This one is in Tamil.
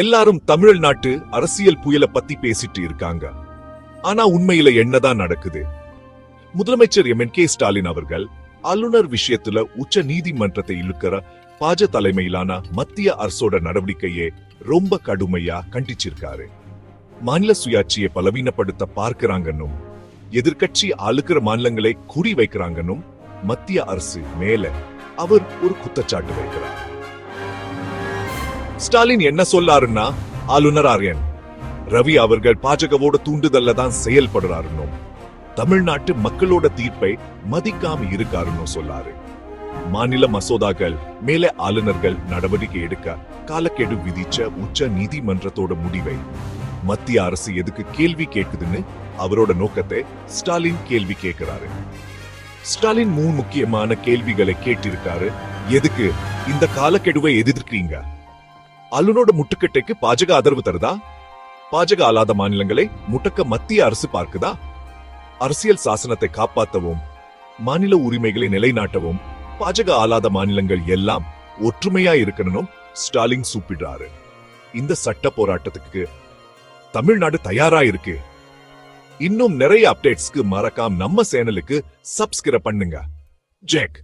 எல்லாரும் தமிழ்நாட்டு அரசியல் புயலை பத்தி பேசிட்டு இருக்காங்க. ஆனா உண்மையில என்னதான் நடக்குது? முதலமைச்சர் எம்.கே. ஸ்டாலின் அவர்கள் ஆளுநர் விஷயத்துல உச்ச நீதிமன்றத்தை இழுக்கிற பாஜ தலைமையிலான மத்திய அரசோட நடவடிக்கையே ரொம்ப கடுமையா கண்டிச்சிருக்காரு. மாநில சுயாட்சியை பலவீனப்படுத்த பார்க்கிறாங்கன்னும் எதிர்கட்சி ஆளுக்கிற மாநிலங்களை குறி வைக்கிறாங்கன்னும் மத்திய அரசு மேல அவர் ஒரு குற்றச்சாட்டு வைக்கிறார். ஸ்டாலின் என்ன சொல்லாருன்னா, ஆளுநர் ஆர்.என். ரவி அவர்கள் பாஜகவோட தூண்டுதல்ல தான் செயல்படுறாருன்னு, தமிழ்நாட்டு மக்களோட தீர்ப்பை மதிக்காம இருக்காருன்னு சொல்லாரு. மாநில மசோதாக்கள் மேலே ஆளுநர்கள் நடவடிக்கை எடுக்க காலக்கெடு விதிச்ச உச்ச நீதிமன்றத்தோட முடிவை மத்திய அரசு எதுக்கு கேள்வி கேட்குதுன்னு அவரோட நோக்கத்தை ஸ்டாலின் கேள்வி கேட்கிறாரு. ஸ்டாலின் 3 முக்கியமான கேள்விகளை கேட்டிருக்காரு. எதுக்கு இந்த காலக்கெடுவை எதிர்க்கிறீங்க? ஆளுநரோட முட்டுக்கட்டைக்கு பாஜக ஆதரவு தருதா? பாஜக அல்லாத மாநிலங்களை முட்டக்க மத்திய அரசு பார்க்குதா? அரசியல் சாசனத்தை காப்பாற்றவும் மாநில உரிமைகளை நிலைநாட்டவும் பாஜக அல்லாத மாநிலங்கள் எல்லாம் ஒற்றுமையா இருக்கணும் ஸ்டாலின் சூப்பிடுறாரு. இந்த சட்ட போராட்டத்துக்கு தமிழ்நாடு தயாரா இருக்கு. இன்னும் நிறைய அப்டேட்ஸ்க்கு மறக்காம நம்ம சேனலுக்கு சப்ஸ்கிரைப் பண்ணுங்க. ஜெக்.